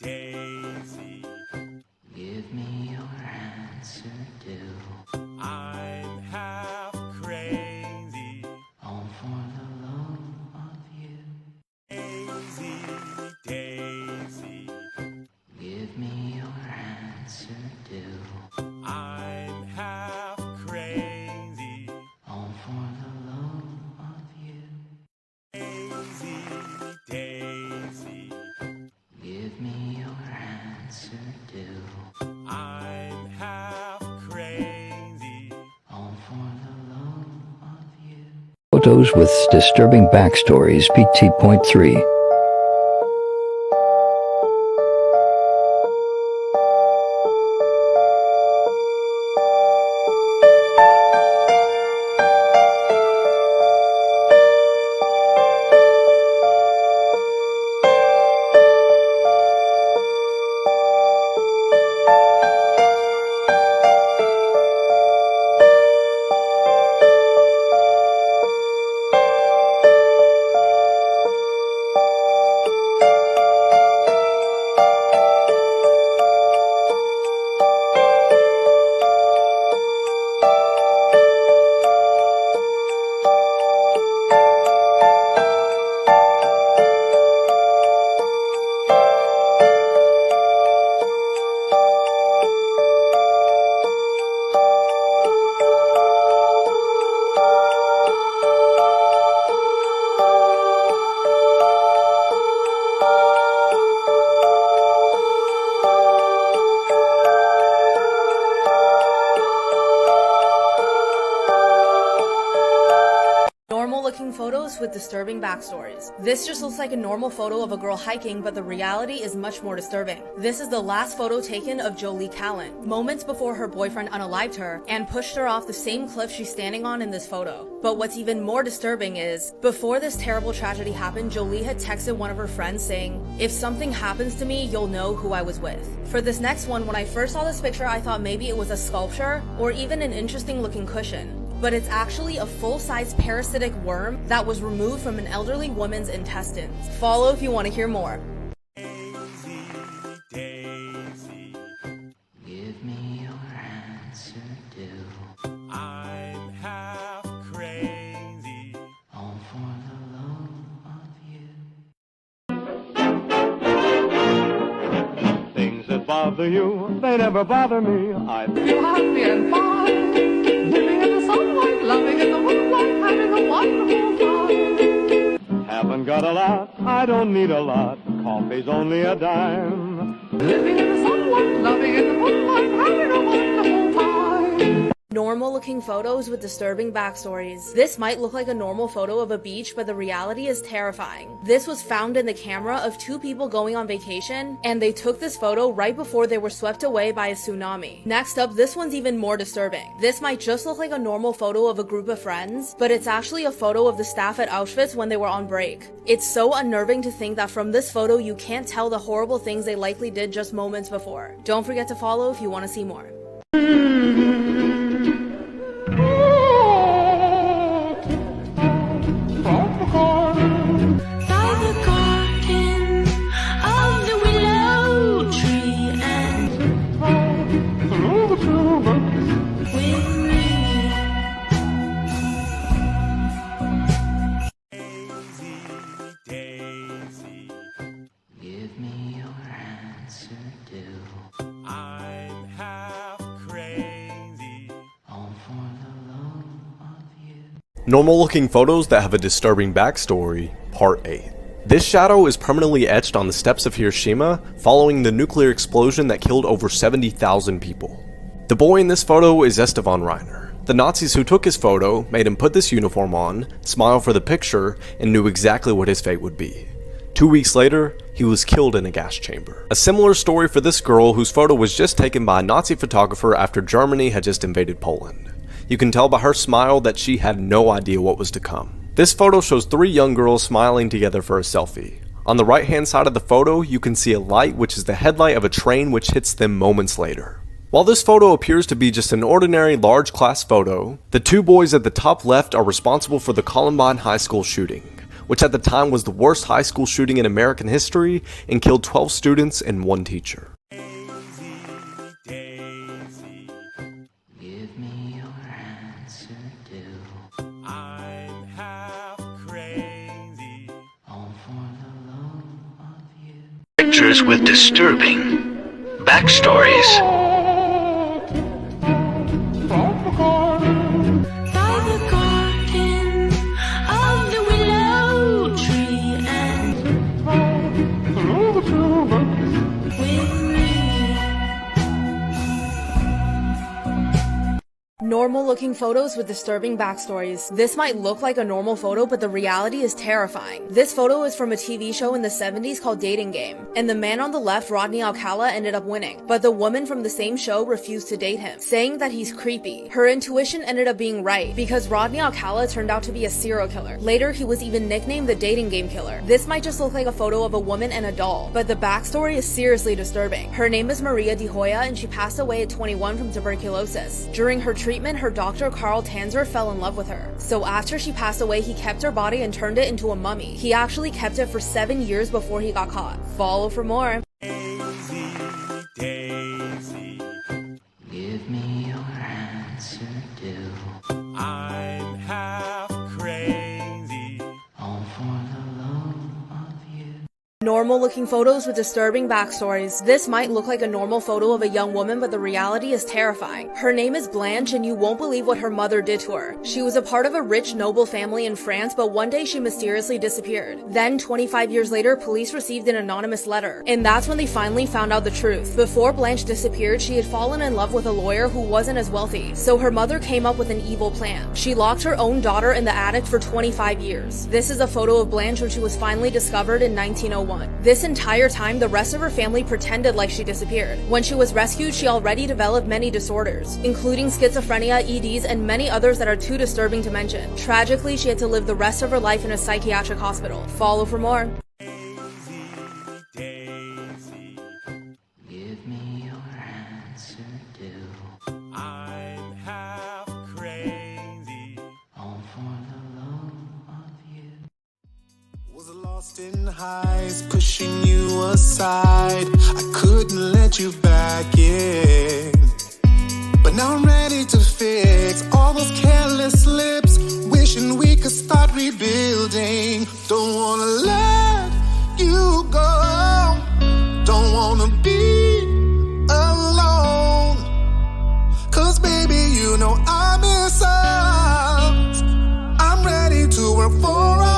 Daisy, Give me your answer, do. I'm half crazy. All for the love of you. Daisy, Daisy, Give me your answer, do. I'm half crazy. All for the love of you. Daisy, Daisy, Give me your answer, do. I'm half crazy. All for the love of you. Photos with disturbing backstories PT.3. Normal looking photos with disturbing backstories. This just looks like a normal photo of a girl hiking, but the reality is much more disturbing. This is the last photo taken of Jolie Callan, moments before her boyfriend unalived her and pushed her off the same cliff she's standing on in this photo. But what's even more disturbing is, before this terrible tragedy happened, Jolie had texted one of her friends saying, "If something happens to me, you'll know who I was with." For this next one, when I first saw this picture, I thought maybe it was a sculpture or even an interesting looking cushion. But it's actually a full-size parasitic worm that was removed from an elderly woman's intestines. Follow if you want to hear more. Daisy, Daisy, Give me your answer, do. I'm half crazy. All for the love of you. Things that bother you, they never bother me. I Feel happy and fine, living in the sunlight, loving in the moonlight, having a wonderful time. haven't got a lot, I don't need a lot. Coffee's only a dime. Living in the sunlight, loving in the moonlight, having a wonderful time. Normal looking photos with disturbing backstories. This might look like a normal photo of a beach, but the reality is terrifying. This was found in the camera of two people going on vacation, and they took this photo right before they were swept away by a tsunami. Next up, this one's even more disturbing. This might just look like a normal photo of a group of friends, but it's actually a photo of the staff at Auschwitz when they were on break. It's so unnerving to think that from this photo you can't tell the horrible things they likely did just moments before. Don't forget to follow if you want to see more. Daisy, Give me your answer, do. I'm half crazy. All for the love of you. Normal looking photos that have a disturbing backstory, Part 8. This shadow is permanently etched on the steps of Hiroshima following the nuclear explosion that killed over 70,000 people. The boy in this photo is Estevan Reiner. The Nazis who took his photo made him put this uniform on, smile for the picture, and knew exactly what his fate would be. 2 weeks later, he was killed in a gas chamber. A similar story for this girl whose photo was just taken by a Nazi photographer after Germany had just invaded Poland. You can tell by her smile that she had no idea what was to come. This photo shows 3 young girls smiling together for a selfie. On the right hand side of the photo, you can see a light which is the headlight of a train which hits them moments later. While this photo appears to be just an ordinary large class photo, the 2 boys at the top left are responsible for the Columbine High School shooting, which at the time was the worst high school shooting in American history and killed 12 students and 1 teacher. Daisy, Give me your answer, do. I'm half crazy. All for the love of you. Pictures with disturbing backstories. By the garden of the willow tree and with me. Normal looking photos with disturbing backstories. This might look like a normal photo, but the reality is terrifying. This photo is from a TV show in the 70s called Dating Game, and the man on the left, Rodney Alcala, ended up winning, but the woman from the same show refused to date him, saying that he's creepy. Her intuition ended up being right, because Rodney Alcala turned out to be a serial killer. Later, he was even nicknamed the Dating Game Killer. This might just look like a photo of a woman and a doll, but the backstory is seriously disturbing. Her name is Maria de Hoya, and she passed away at 21 from tuberculosis. During her treatment, her doctor Carl Tanzer fell in love with her. So after she passed away, he kept her body and turned it into a mummy. He actually kept it for 7 years before he got caught. Follow for more. Daisy, Daisy, Give me your answer, do. I'm half crazy. All for the love of you. Normal looking photos with disturbing backstories. This might look like a normal photo of a young woman, but the reality is terrifying. Her name is Blanche, and you won't believe what her mother did to her. She was a part of a rich noble family in France, but one day she mysteriously disappeared. Then 25 years later, police received an anonymous letter, and that's when they finally found out the truth. Before Blanche disappeared, she had fallen in love with a lawyer who wasn't as wealthy, so her mother came up with an evil plan. She locked her own daughter in the attic for 25 years. This is a photo of Blanche when she was finally discovered in 1901. This entire time, the rest of her family pretended like she disappeared. When she was rescued, she already developed many disorders, including schizophrenia, EDs, and many others that are too disturbing to mention. Tragically, she had to live the rest of her life in a psychiatric hospital. Follow for more. Daisy, Daisy, Give me your answer, do. I'm half crazy. All for the love of you. Was lost in highs, pushing you aside. I couldn't let you back in. But now I'm ready to fix all those careless slips. Wishing we could start rebuilding. Don't wanna let you go. Don't wanna be alone. 'Cause baby, you know I miss us. I'm ready to work for us.